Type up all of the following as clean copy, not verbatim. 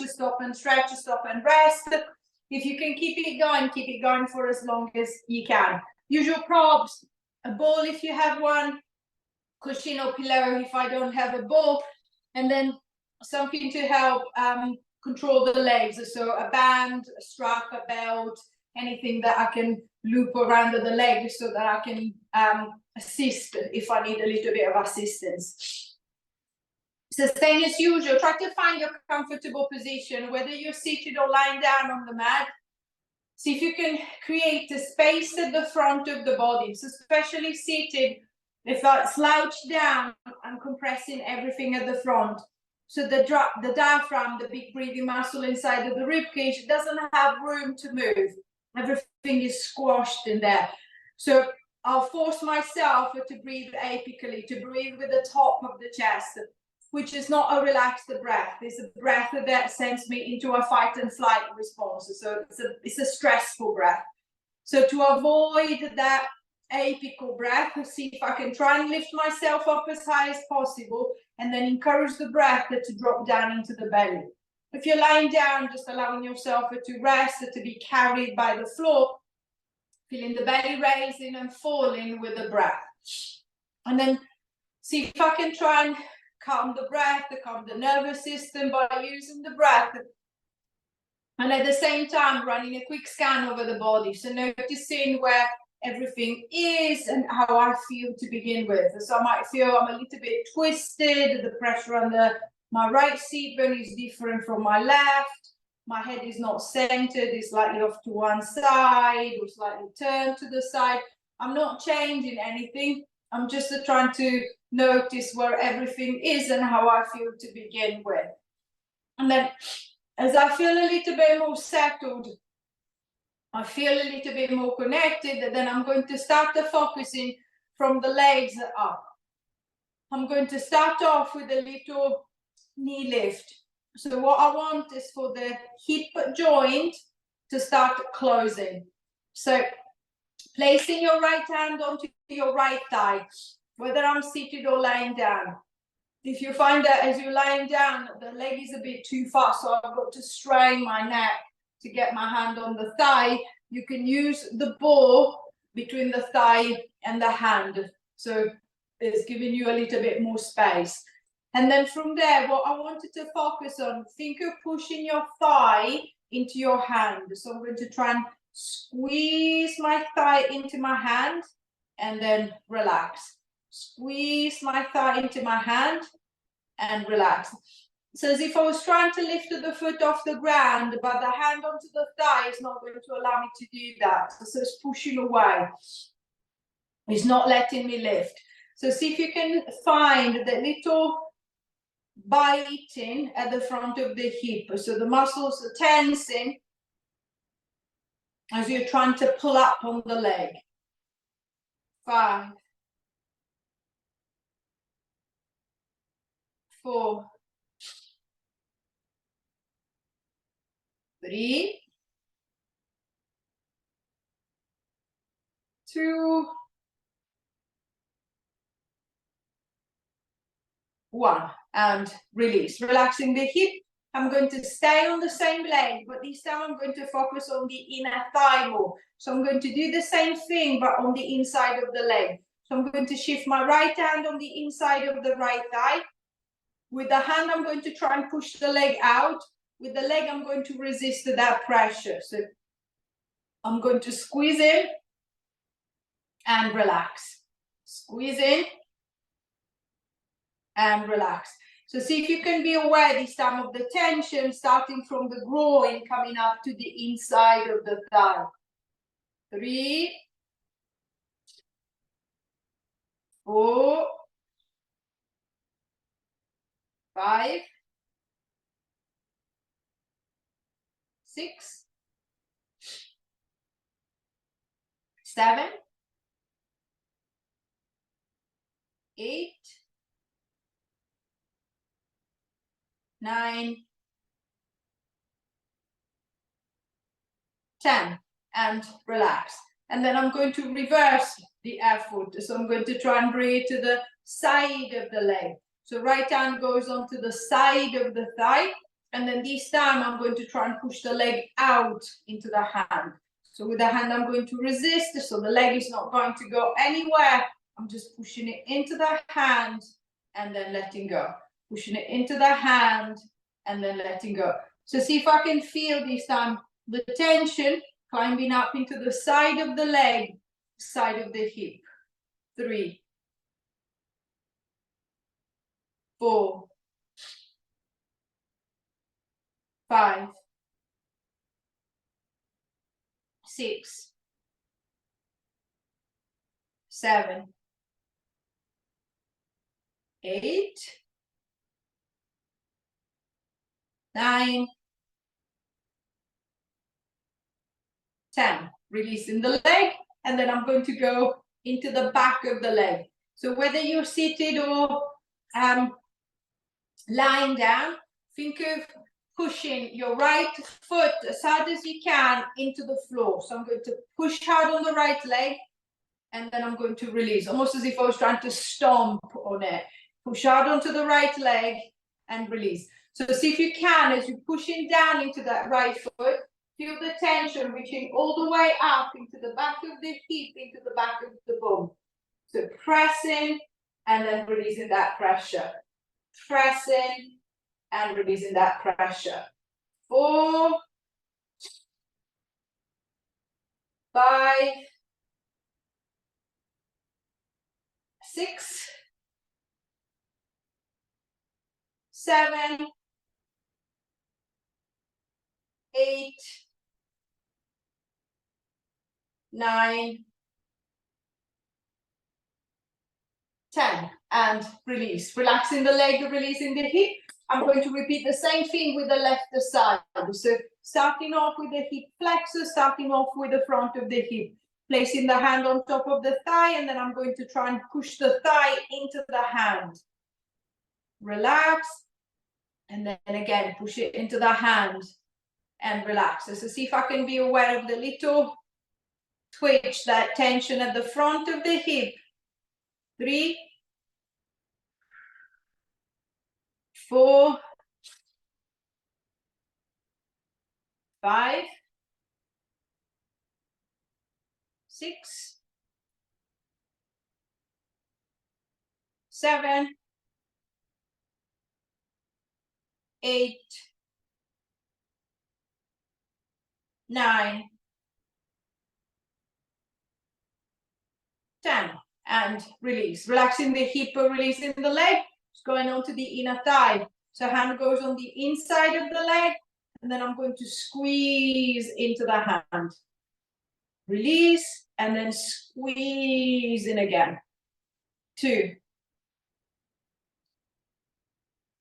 stop and rest. If you can keep it going for as long as you can. Usual props, a ball if you have one, cushion or pillow if I don't have a ball, and then something to help control the legs. So a band, a strap, a belt, anything that I can loop around the leg so that I can assist if I need a little bit of assistance. So same as usual, try to find your comfortable position, whether you're seated or lying down on the mat. See if you can create a space at the front of the body. So especially seated, if I slouch down, I'm compressing everything at the front. So the diaphragm, the big breathing muscle inside of the rib cage, doesn't have room to move. Everything is squashed in there. So I'll force myself to breathe apically, to breathe with the top of the chest, which is not a relaxed breath. It's a breath that sends me into a fight and flight response. So it's a stressful breath. So to avoid that apical breath, see if I can try and lift myself up as high as possible, and then encourage the breath to drop down into the belly. If you're lying down, just allowing yourself to rest, to be carried by the floor, feeling the belly raising and falling with the breath. And then see if I can try and calm the breath, calm the nervous system by using the breath. And at the same time, running a quick scan over the body. So noticing where everything is and how I feel to begin with. So I might feel I'm a little bit twisted, the pressure under my right seat bone is different from my left, my head is not centered, it's slightly off to one side or slightly turned to the side. I'm not changing anything, I'm just trying to notice where everything is and how I feel to begin with. And then as I feel a little bit more settled, I feel a little bit more connected, then I'm going to start focusing from the legs up. I'm going to start off with a little knee lift. So what I want is for the hip joint to start closing. So placing your right hand onto your right thigh, whether I'm seated or lying down. If you find that as you're lying down, the leg is a bit too far, so I've got to strain my neck to get my hand on the thigh, you can use the ball between the thigh and the hand. So it's giving you a little bit more space. And then from there, what I wanted to focus on, think of pushing your thigh into your hand. So I'm going to try and squeeze my thigh into my hand and then relax. Squeeze my thigh into my hand and relax. So as if I was trying to lift the foot off the ground, but the hand onto the thigh is not going to allow me to do that. So it's pushing away. It's not letting me lift. So see if you can find the little biting at the front of the hip. So the muscles are tensing as you're trying to pull up on the leg. 5, 4, 3, 2, 1, and release. Relaxing the hip. I'm going to stay on the same leg, but this time I'm going to focus on the inner thigh more. So I'm going to do the same thing, but on the inside of the leg. So I'm going to shift my right hand on the inside of the right thigh. With the hand, I'm going to try and push the leg out. With the leg, I'm going to resist that pressure. So I'm going to squeeze in and relax. Squeeze in and relax. So see if you can be aware this time of the tension starting from the groin coming up to the inside of the thigh. 3, 4, 5, 6, 7, 8, 9, 10, and relax. And then I'm going to reverse the effort. So I'm going to try and bring it to the side of the leg. So right hand goes onto the side of the thigh, And then this time I'm going to try and push the leg out into the hand. So with the hand, I'm going to resist, so the leg is not going to go anywhere. I'm just pushing it into the hand and then letting go. Pushing it into the hand and then letting go. So see if I can feel this time the tension climbing up into the side of the leg, side of the hip. 3, 4, 5, 6, 7, 8, 9, 10. Releasing the leg, and then I'm going to go into the back of the leg. So whether you're seated or lying down, think of pushing your right foot as hard as you can into the floor. So I'm going to push hard on the right leg, and then I'm going to release, almost as if I was trying to stomp on it. Push hard onto the right leg and release. So see if you can, as you're pushing down into that right foot, feel the tension reaching all the way up into the back of the hip, into the back of the bone. So pressing and then releasing that pressure. Pressing and releasing that pressure. 4, 5, 6, 7, 8, 9, 10, and release. Relaxing the leg, releasing the hip. I'm going to repeat the same thing with the left side. So starting off with the hip flexor, starting off with the front of the hip. Placing the hand on top of the thigh, and then I'm going to try and push the thigh into the hand. Relax, and then again, push it into the hand and relax. So see if I can be aware of the little twitch, that tension at the front of the hip. 3, 4, 5, 6, 7, 8, 9, 10, and release. Relaxing the hip, releasing the leg, just going on to the inner thigh. So hand goes on the inside of the leg, and then I'm going to squeeze into the hand. Release, and then squeeze in again. 2,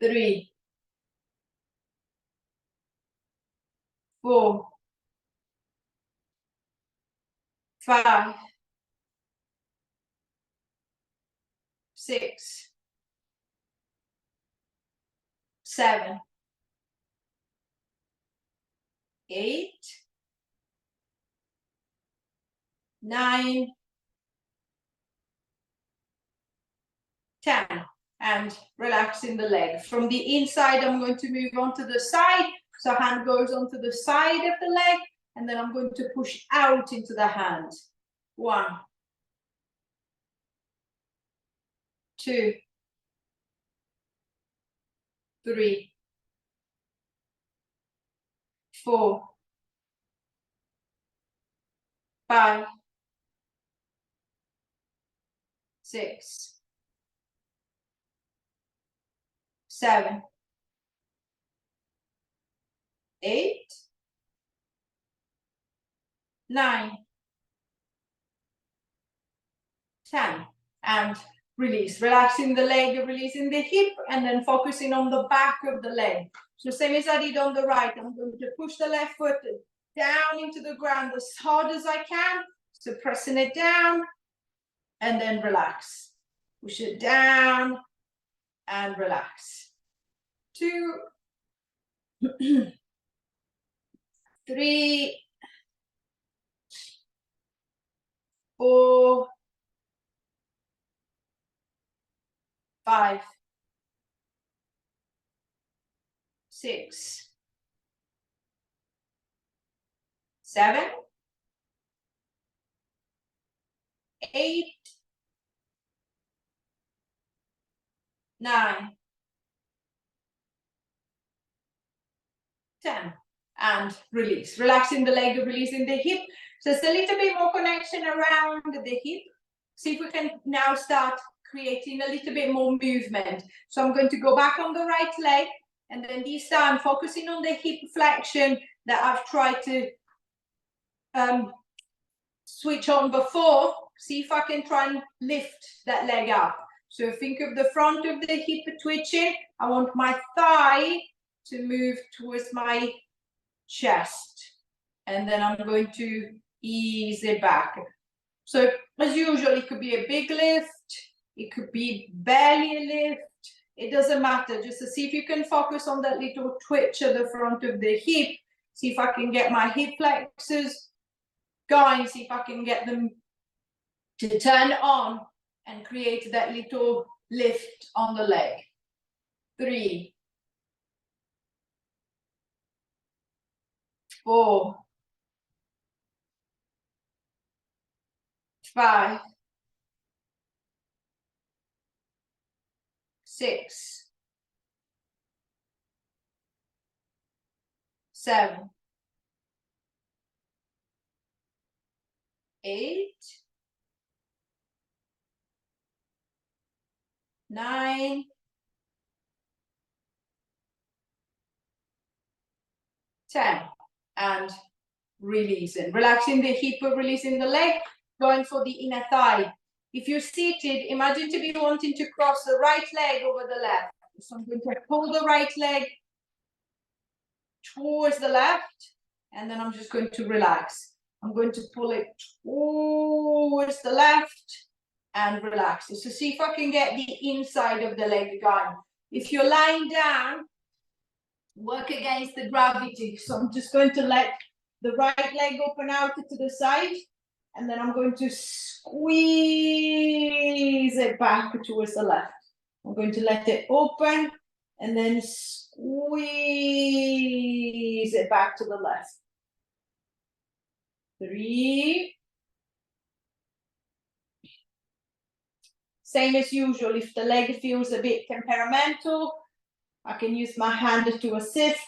3, 4, 5, 6, 7, 8, 9, 10, and relaxing the leg. From the inside, I'm going to move on to the side. So hand goes onto the side of the leg, and then I'm going to push out into the hand. 1, 2, 3, 4, 5, 6, 7, 8, 9, 10, and release. Relaxing the leg, releasing the hip, and then focusing on the back of the leg. So same as I did on the right, I'm going to push the left foot down into the ground as hard as I can. So pressing it down, and then relax. Push it down, and relax. 2, 3, 4, 5, 6, 7, 8, 9, 10, and release. Relaxing the leg, releasing the hip. So it's a little bit more connection around the hip. See if we can now start creating a little bit more movement. So I'm going to go back on the right leg, and then this time focusing on the hip flexion that I've tried to switch on before. See if I can try and lift that leg up. So think of the front of the hip twitching. I want my thigh to move towards my chest, and then I'm going to ease it back. So as usual, it could be a big lift, it could be barely a lift, it doesn't matter. Just to see if you can focus on that little twitch at the front of the hip. See if I can get my hip flexors going, see if I can get them to turn on and create that little lift on the leg. 3, 4, 5, 6, 7, 8, 9, 10, and releasing. Relaxing the hip, releasing the leg, going for the inner thigh. If you're seated, imagine to be wanting to cross the right leg over the left. So I'm going to pull the right leg towards the left, and then I'm just going to relax. I'm going to pull it towards the left and relax it. So see if I can get the inside of the leg going. If you're lying down, work against the gravity. So I'm just going to let the right leg open out to the side, and then I'm going to squeeze it back towards the left. I'm going to let it open and then squeeze it back to the left. 3. Same as usual, if the leg feels a bit temperamental, I can use my hand to assist.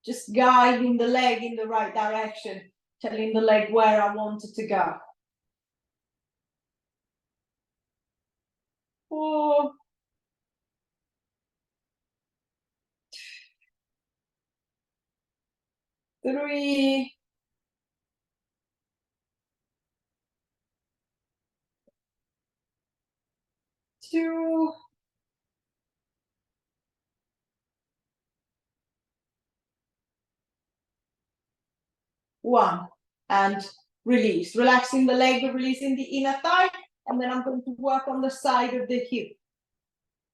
Just guiding the leg in the right direction, telling the leg where I want it to go. 4, 3, 2, 1, and release. Relaxing the leg, releasing the inner thigh, and then I'm going to work on the side of the hip.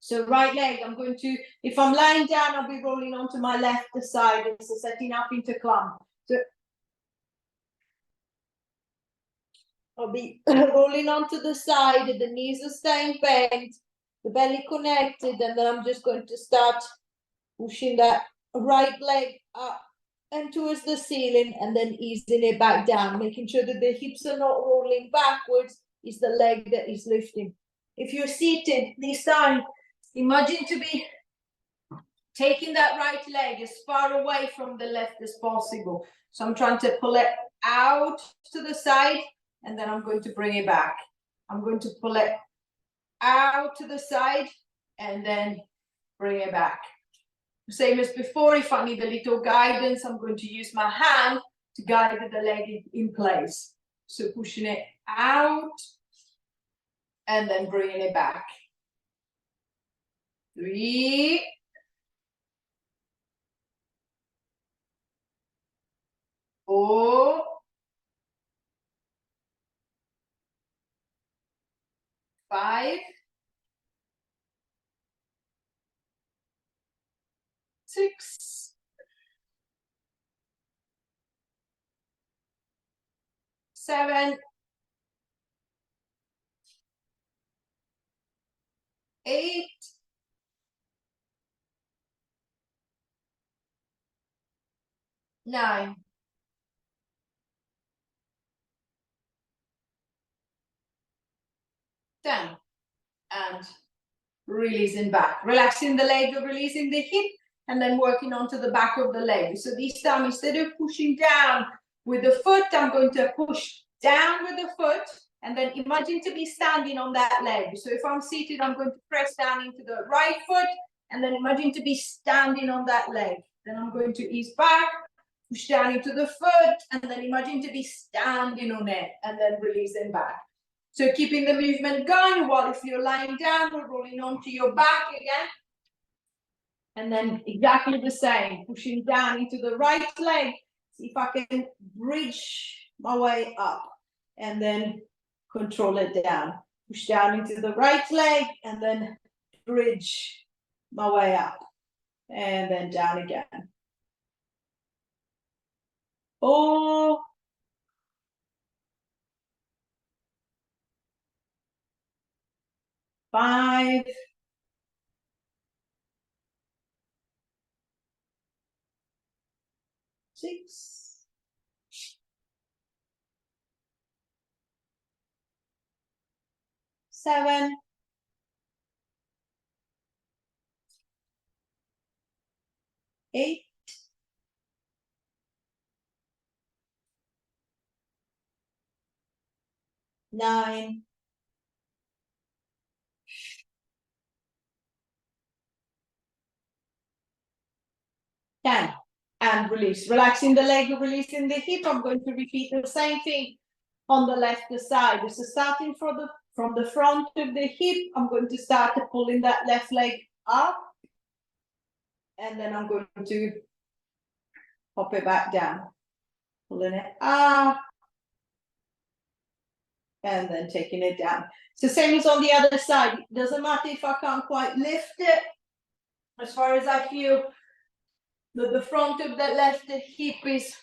So right leg, I'm going to, if I'm lying down, I'll be rolling onto my left side, so setting up into climb. So I'll be rolling onto the side, the knees are staying bent, the belly connected, and then I'm just going to start pushing that right leg up and towards the ceiling, and then easing it back down, making sure that the hips are not rolling backwards. Is the leg that is lifting. If you're seated this time, imagine to be taking that right leg as far away from the left as possible. So I'm trying to pull it out to the side, and then I'm going to bring it back. I'm going to pull it out to the side and then bring it back. Same as before, if I need a little guidance, I'm going to use my hand to guide the leg in place. So pushing it out and then bringing it back. 3, 4, 5, 6, 7, 8, 9, 10, and releasing back, relaxing the leg, releasing the hip, and then working onto the back of the leg. So this time, instead of pushing down with the foot, I'm going to push down with the foot, and then imagine to be standing on that leg. So if I'm seated, I'm going to press down into the right foot, and then imagine to be standing on that leg. Then I'm going to ease back, push down into the foot, and then imagine to be standing on it, and then releasing back. So keeping the movement going, while if you're lying down or rolling onto your back again. And then exactly the same, pushing down into the right leg. See if I can bridge my way up and then control it down. Push down into the right leg and then bridge my way up. And then down again. 4, 5, 6, 7, 8, 9, 10, and release. Relaxing the leg, releasing the hip. I'm going to repeat the same thing on the left side. So starting from the front of the hip, I'm going to start pulling that left leg up, and then I'm going to pop it back down, pulling it up, and then taking it down. So same as on the other side. It doesn't matter if I can't quite lift it. As far as I feel that the front of that left hip is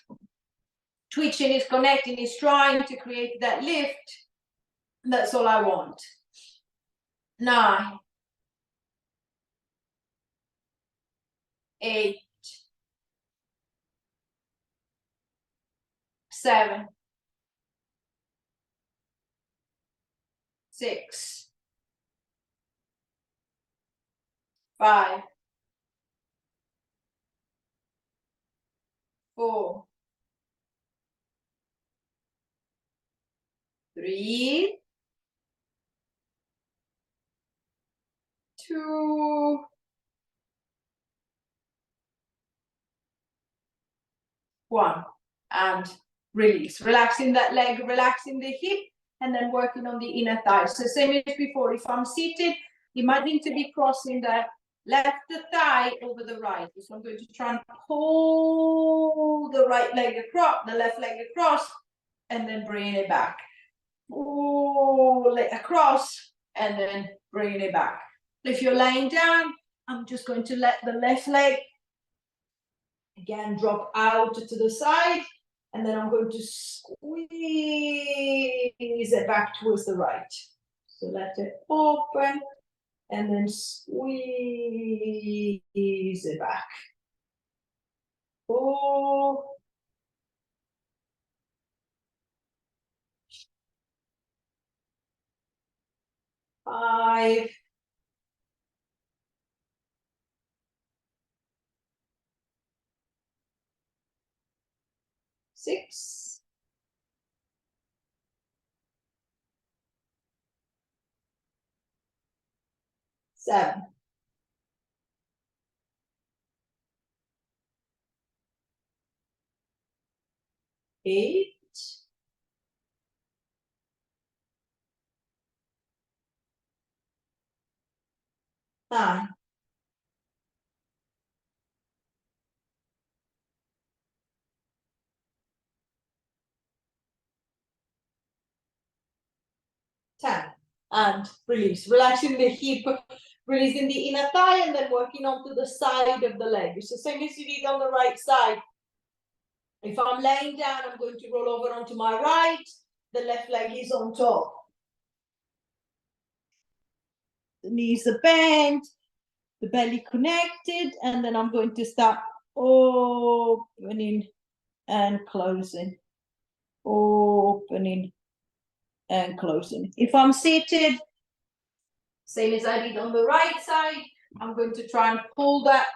twitching, is connecting, is trying to create that lift, that's all I want. 9, 8, 7, 6, 5, 4, 3, 2, 1, and release. Relaxing that leg, relaxing the hip, and then working on the inner thigh. So same as before, if I'm seated, imagine to be crossing the left thigh over the right. So I'm going to try and pull the right leg across, the left leg across, and then bring it back. Pull it across, and then bring it back. If you're laying down, I'm just going to let the left leg again drop out to the side, and then I'm going to squeeze it back towards the right. So let it open, and then squeeze it back. 4, 5, 6, 7, 8, 9, 10, and release. Relaxing the hip, releasing the inner thigh, and then working onto the side of the leg. So same as you did on the right side. If I'm laying down, I'm going to roll over onto my right. The left leg is on top. The knees are bent, the belly connected, and then I'm going to start opening and closing, opening and closing. If I'm seated, same as I did on the right side, I'm going to try and pull that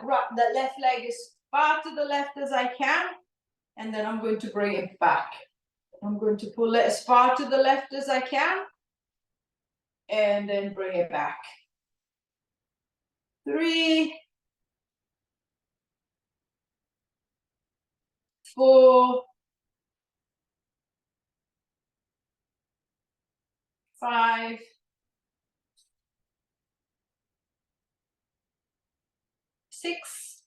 left leg as far to the left as I can, and then I'm going to bring it back. I'm going to pull it as far to the left as I can, and then bring it back. 3, 4, 5, 6,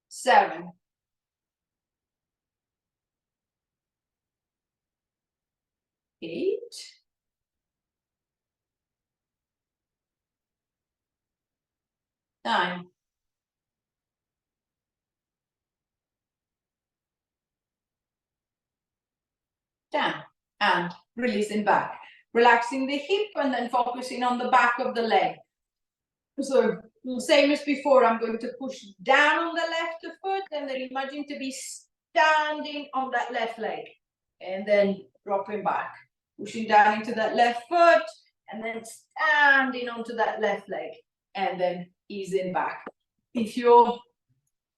7, 8, 9, 10, and releasing back. Relaxing the hip and then focusing on the back of the leg. So same as before, I'm going to push down on the left foot and then imagine to be standing on that left leg. And then dropping back. Pushing down into that left foot and then standing onto that left leg. And then easing back. If you're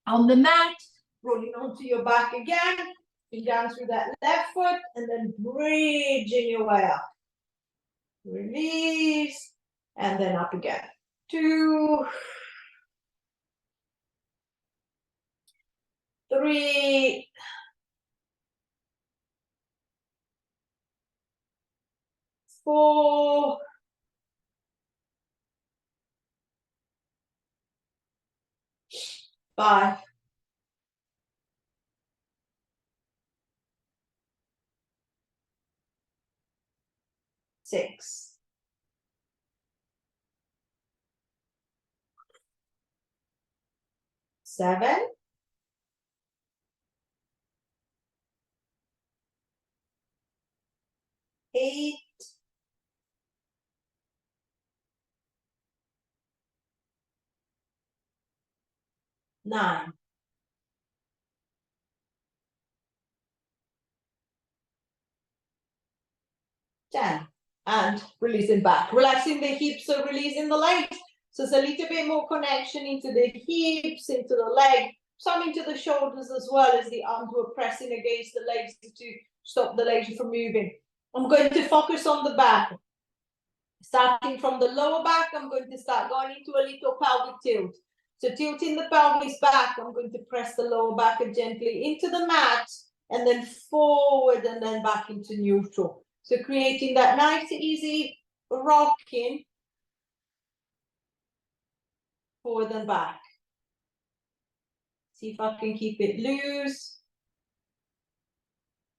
on the mat, rolling onto your back again, down through that left foot and then bridging your way up. Release and then up again. 2, 3, 4, 5, 6, 7, 8, 9, 10, and releasing back. Relaxing the hips, so releasing the legs. So it's a little bit more connection into the hips, into the leg, some into the shoulders as well as the arms were pressing against the legs to stop the legs from moving. I'm going to focus on the back. Starting from the lower back, I'm going to start going into a little pelvic tilt. So tilting the pelvis back, I'm going to press the lower back gently into the mat and then forward and then back into neutral. So creating that nice, easy rocking forward and back. See if I can keep it loose.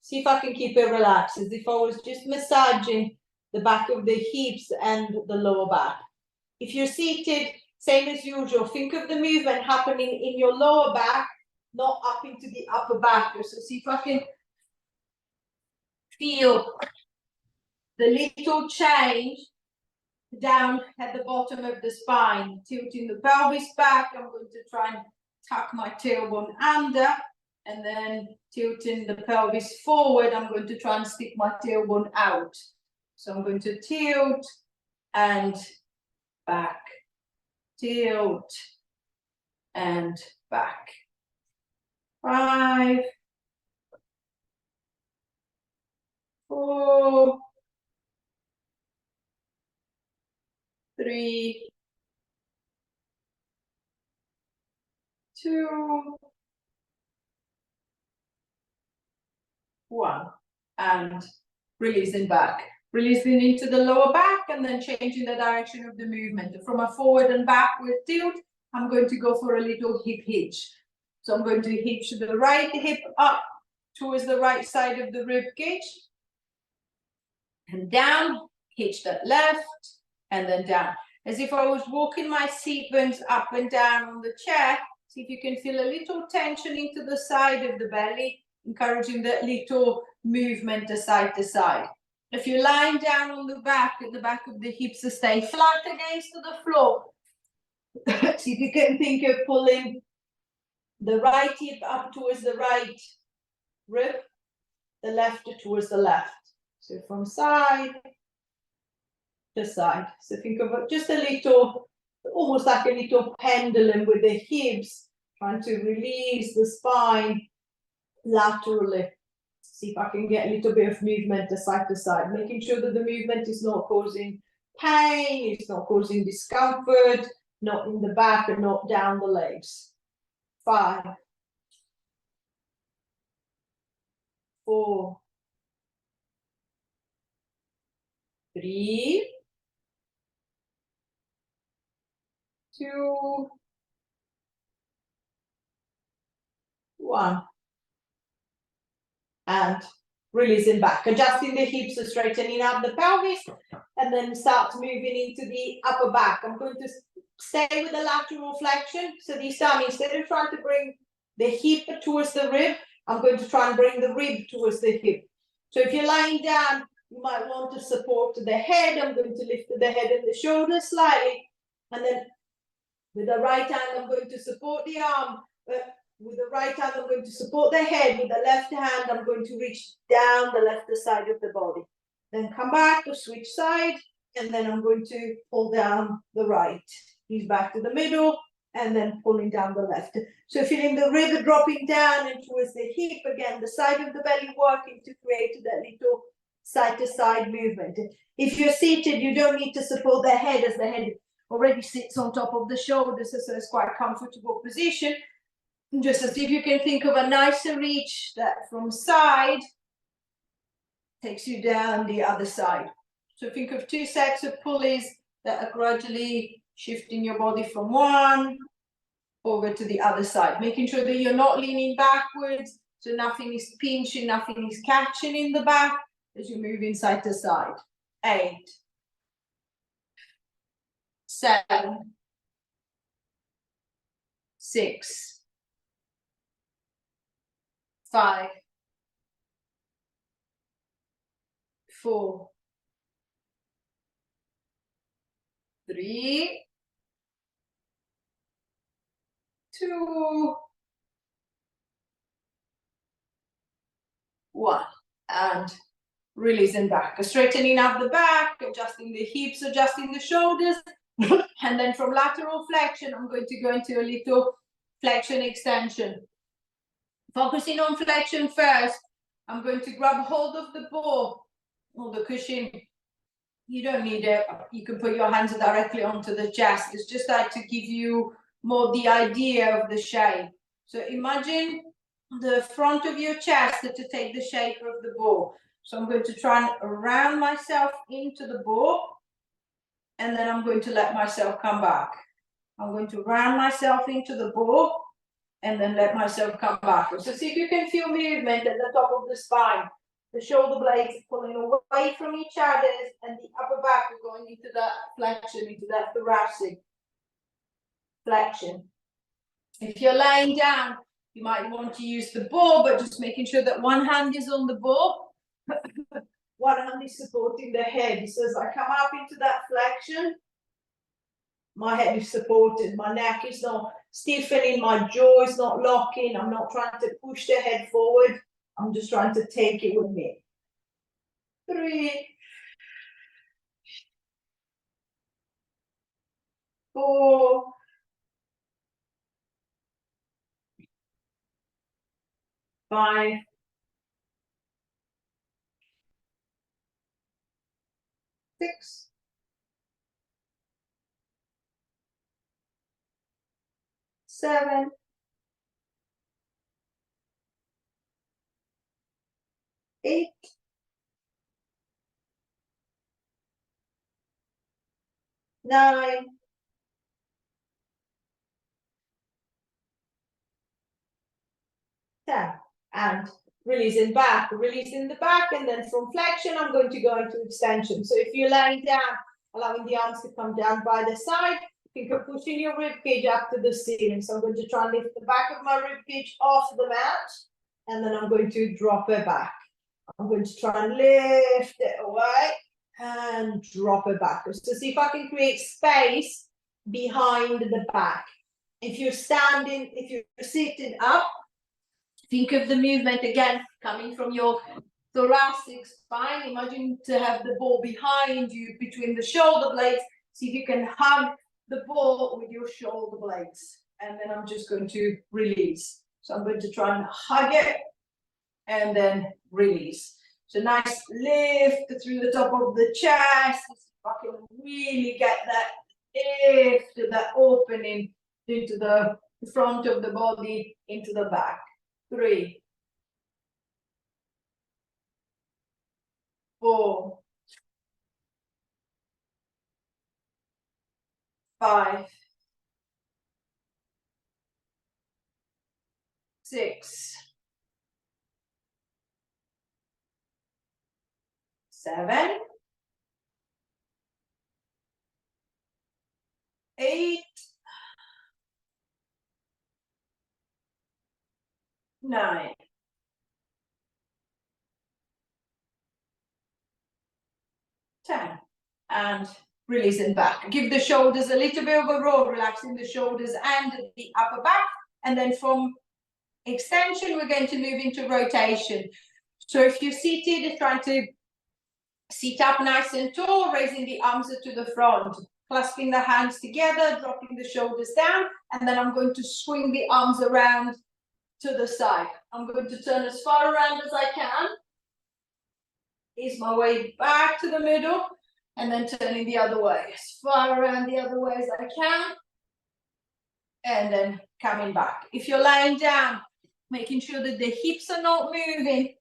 See if I can keep it relaxed, as if I was just massaging the back of the hips and the lower back. If you're seated, same as usual, think of the movement happening in your lower back, not up into the upper back. So see if I can feel the little change down at the bottom of the spine, tilting the pelvis back. I'm going to try and tuck my tailbone under, and then tilting the pelvis forward. I'm going to try and stick my tailbone out. So I'm going to tilt and back, tilt and back. 5, 4, 3, 2, 1, and releasing back. Releasing into the lower back and then changing the direction of the movement. From a forward and backward tilt, I'm going to go for a little hip hitch. So I'm going to hitch the right hip up towards the right side of the rib cage. And down, hitch that left, and then down. As if I was walking my seat bones up and down on the chair. See if you can feel a little tension into the side of the belly, encouraging that little movement to side to side. If you're lying down on the back, at the back of the hips to stay flat against the floor. See if you can think of pulling the right hip up towards the right rib, the left towards the left. So from side to side. So think of it just a little, almost like a little pendulum with the hips, trying to release the spine laterally. See if I can get a little bit of movement side to side, making sure that the movement is not causing pain, it's not causing discomfort, not in the back and not down the legs. 5, 4, 3, 2, 1. And releasing back, adjusting the hips, so straightening up the pelvis, and then start moving into the upper back. I'm going to stay with the lateral flexion. So this time, instead of trying to bring the hip towards the rib, I'm going to try and bring the rib towards the hip. So if you're lying down, you might want to support the head. I'm going to lift the head and the shoulders slightly, and then with the right hand, I'm going to support the arm. With the right hand, I'm going to support the head. With the left hand, I'm going to reach down the left side of the body. Then come back to switch side, and then I'm going to pull down the right. He's back to the middle, and then pulling down the left. So feeling the rib dropping down and towards the hip again, the side of the belly working to create that little side-to-side movement. If you're seated, you don't need to support the head, as the head already sits on top of the shoulders, so it's quite a comfortable position. Just as if you can think of a nicer reach that from side takes you down the other side. So think of 2 sets of pulleys that are gradually shifting your body from one over to the other side, making sure that you're not leaning backwards, so nothing is pinching, nothing is catching in the back as you move side to side. 8, 7, 6, 5, 4, 3, 2, 1, and releasing back, straightening up the back, adjusting the hips, adjusting the shoulders, and then from lateral flexion, I'm going to go into a little flexion extension. Focusing on flexion first, I'm going to grab hold of the ball or the cushion. You don't need it. You can put your hands directly onto the chest. It's just like to give you more the idea of the shape. So imagine the front of your chest to take the shape of the ball. So I'm going to try and round myself into the ball, and then I'm going to let myself come back. I'm going to round myself into the ball, and then let myself come back. So see if you can feel movement at the top of the spine. The shoulder blades pulling away from each other, and the upper back is going into that flexion, into that thoracic flexion. If you're lying down, you might want to use the ball, but just making sure that one hand is on the ball, one hand is supporting the head. So as I come up into that flexion, my head is supported, my neck is not stiffening, my jaw is not locking, I'm not trying to push the head forward, I'm just trying to take it with me. 3, 4, 5, 6, 7, 8, 9, 10, and releasing back, releasing the back, and then from flexion, I'm going to go into extension. So if you're lying down, allowing the arms to come down by the side, you can pushing your rib cage up to the ceiling. So I'm going to try and lift the back of my rib cage off the mat, and then I'm going to drop it back. I'm going to try and lift it away and drop it back. So see if I can create space behind the back. If you're standing, if you're sitting up, think of the movement again coming from your thoracic spine. Imagine to have the ball behind you between the shoulder blades. See if you can hug the ball with your shoulder blades. And then I'm just going to release. So I'm going to try and hug it and then release. So nice lift through the top of the chest. If I can really get that lift, that opening into the front of the body, into the back. 3, 4, 5, 6, 7, 8, 9, 10. And releasing back. Give the shoulders a little bit of a roll, relaxing the shoulders and the upper back. And then from extension, we're going to move into rotation. So if you're seated, trying to sit up nice and tall, raising the arms to the front, clasping the hands together, dropping the shoulders down, and then I'm going to swing the arms around to the side. I'm going to turn as far around as I can, ease my way back to the middle, and then turning the other way, as far around the other way as I can, and then coming back. If you're lying down, making sure that the hips are not moving,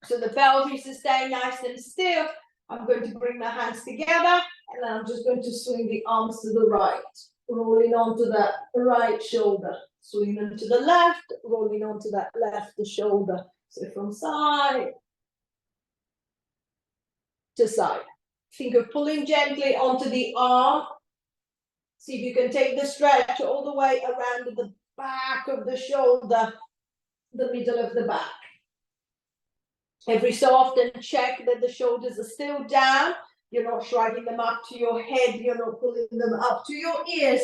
so the pelvis is staying nice and still. I'm going to bring my hands together, and then I'm just going to swing the arms to the right, rolling onto that right shoulder, swinging them to the left, rolling onto that left shoulder. So from side to side. Finger pulling gently onto the arm. See if you can take the stretch all the way around the back of the shoulder, the middle of the back. Every so often, check that the shoulders are still down. You're not shrugging them up to your head. You're not pulling them up to your ears.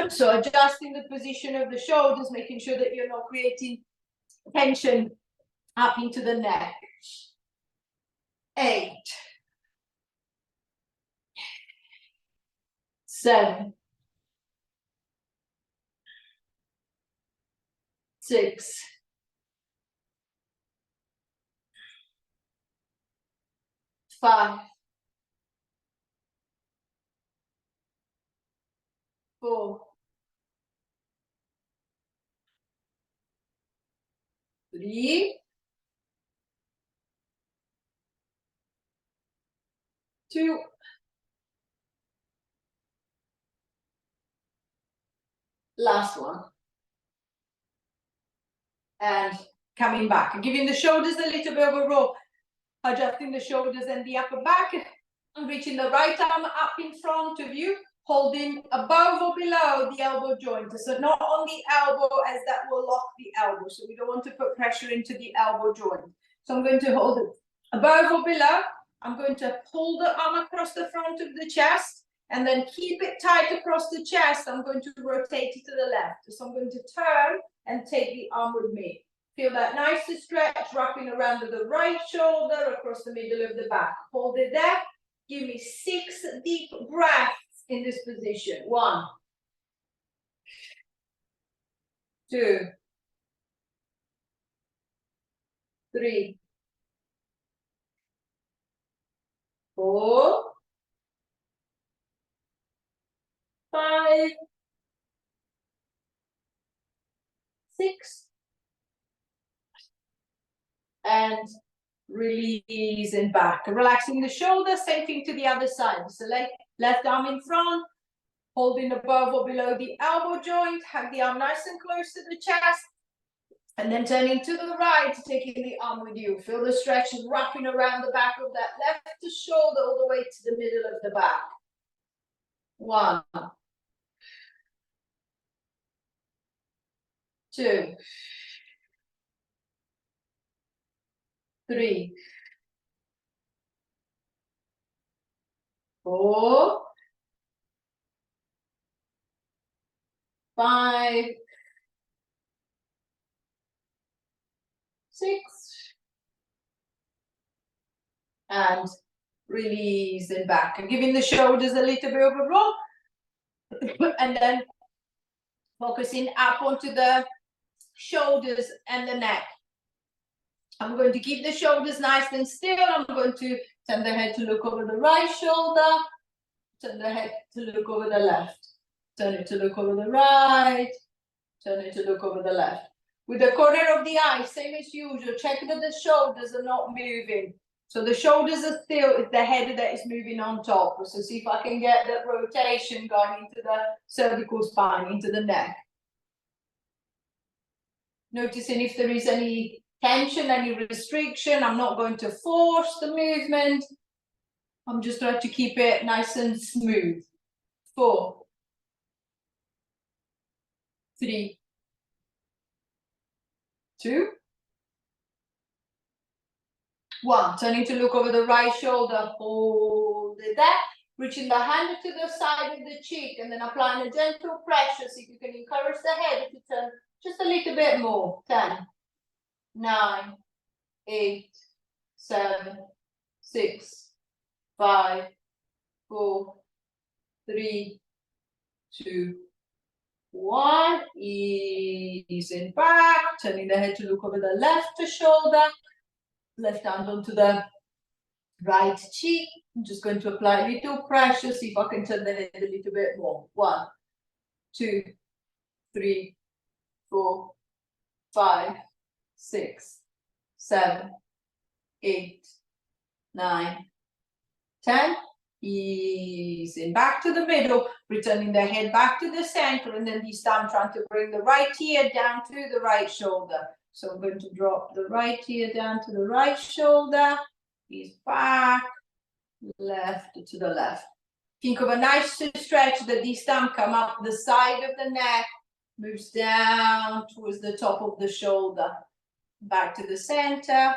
So adjusting the position of the shoulders, making sure that you're not creating tension up into the neck. 8, 7, 6, 5, 4, 3, 2, last one. And coming back, giving the shoulders a little bit of a roll, adjusting the shoulders and the upper back, and reaching the right arm up in front of you, holding above or below the elbow joint. So not on the elbow, as that will lock the elbow. So we don't want to put pressure into the elbow joint. So I'm going to hold it above or below. I'm going to pull the arm across the front of the chest, and then keep it tight across the chest. I'm going to rotate it to the left. So I'm going to turn and take the arm with me. Feel that nice stretch wrapping around the right shoulder across the middle of the back. Hold it there. Give me 6 deep breaths in this position. 1, 2, 3, 4, 5, 6, and release and back. Relaxing the shoulders, same thing to the other side. So left arm in front, holding above or below the elbow joint, hug the arm nice and close to the chest, and then turning to the right, taking the arm with you. Feel the stretch wrapping around the back of that left shoulder all the way to the middle of the back. 1, 2, 3, 4, 5, 6, and release it back. And giving the shoulders a little bit of a roll, and then focusing up onto the shoulders and the neck. I'm going to keep the shoulders nice and still. I'm going to turn the head to look over the right shoulder, turn the head to look over the left, turn it to look over the right, turn it to look over the left. With the corner of the eye, same as usual, check that the shoulders are not moving. So the shoulders are still, it's the head that is moving on top. So see if I can get that rotation going into the cervical spine, into the neck. Noticing if there is any tension, any restriction. I'm not going to force the movement. I'm just trying to keep it nice and smooth. 4, 3, 2, 1. Turning to look over the right shoulder. Hold it there. Reaching the hand to the side of the cheek and then applying a gentle pressure. See if you can encourage the head to turn just a little bit more. 10, 9, 8, 7, 6, 5, 4, 3, 2, 1. Easing back, turning the head to look over the left shoulder, left hand onto the right cheek. I'm just going to apply a little pressure, see if I can turn the head a little bit more. 1, 2, 3, 4, 5, 6, 7, 8, 9, 10. Easing back to the middle, returning the head back to the center, and then this time trying to bring the right ear down to the right shoulder. So I'm going to drop the right ear down to the right shoulder, ease back, left to the left. Think of a nice stretch that this time come up the side of the neck, moves down towards the top of the shoulder, back to the center,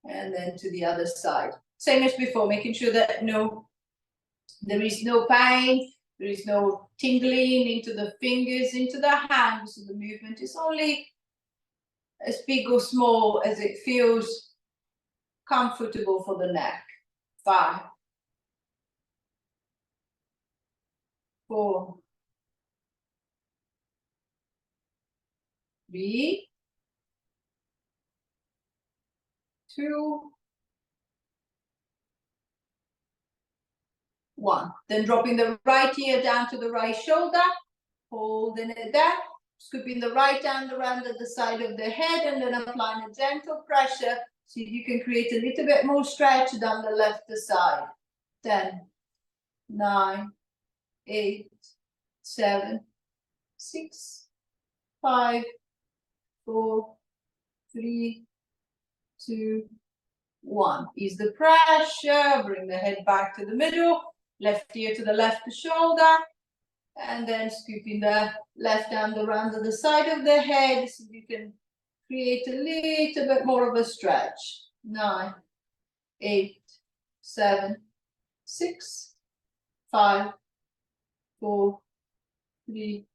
and then to the other side. Same as before, making sure that there is no pain, there is no tingling into the fingers, into the hands. So the movement is only as big or small as it feels comfortable for the neck. 5, 4, 3, 2, 1. Then dropping the right ear down to the right shoulder, holding it there, scooping the right hand around at the side of the head, and then applying a gentle pressure so you can create a little bit more stretch down the left side. 10, 9, 8, 7, 6, 5, 4, 3, 2, 1. Ease the pressure, bring the head back to the middle, left ear to the left shoulder, and then scooping the left hand around the side of the head so you can create a little bit more of a stretch. 9, 8, 7, 6, 5, 4, 3,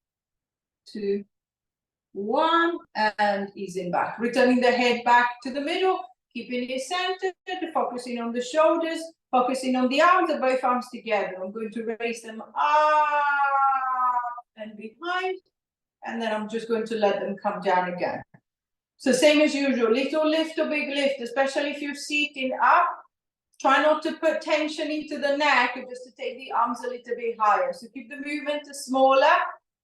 2, 1, and easing back. Returning the head back to the middle, keeping it centered, focusing on the shoulders, focusing on the arms, and both arms together. I'm going to raise them up and behind, and then I'm just going to let them come down again. So same as usual, little lift or big lift, especially if you're sitting up. Try not to put tension into the neck, just to take the arms a little bit higher. So keep the movement smaller,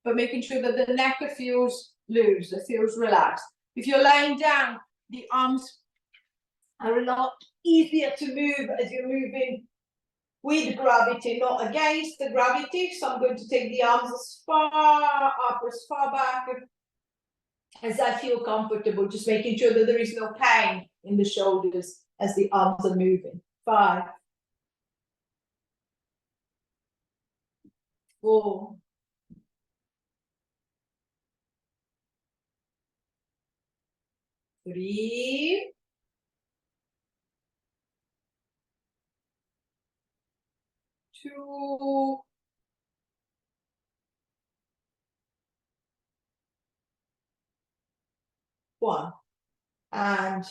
but making sure that the neck feels loose, it feels relaxed. If you're lying down, the arms are a lot easier to move as you're moving with gravity, not against the gravity. So I'm going to take the arms as far up, as far back as I feel comfortable, just making sure that there is no pain in the shoulders as the arms are moving. 5, 4, 3, 2, 1. And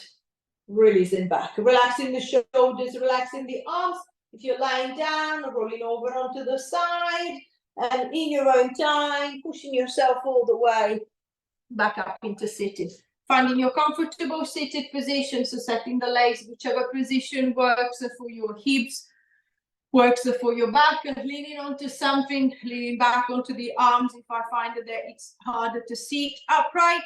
releasing back. Relaxing the shoulders, relaxing the arms. If you're lying down, rolling over onto the side. And in your own time, pushing yourself all the way back up into sitting. Finding your comfortable seated position, so setting the legs, whichever position works for your hips, works for your back, and leaning onto something, leaning back onto the arms if I find that it's harder to sit upright.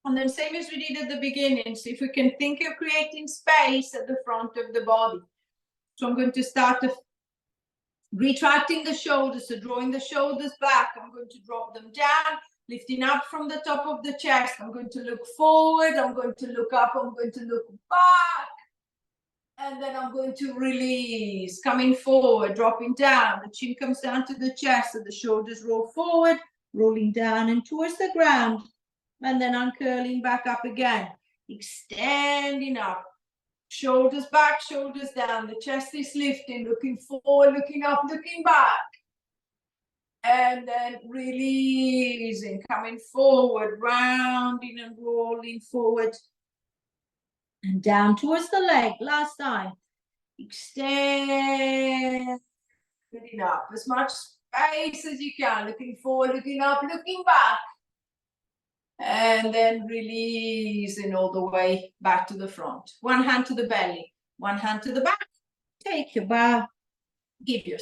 And then same as we did at the beginning, so if we can think of creating space at the front of the body. So I'm going to start retracting the shoulders, so drawing the shoulders back. I'm going to drop them down, lifting up from the top of the chest. I'm going to look forward, I'm going to look up, I'm going to look back. And then I'm going to release, coming forward, dropping down. The chin comes down to the chest, so the shoulders roll forward, rolling down and towards the ground. And then uncurling back up again, extending up. Shoulders back, shoulders down. The chest is lifting, looking forward, looking up, looking back. And then releasing, coming forward, rounding and rolling forward. And down towards the leg, last time. Extend, looking up, as much space as you can, looking forward, looking up, looking back. And then releasing all the way back to the front. One hand to the belly, one hand to the back. Take your bow, give yourself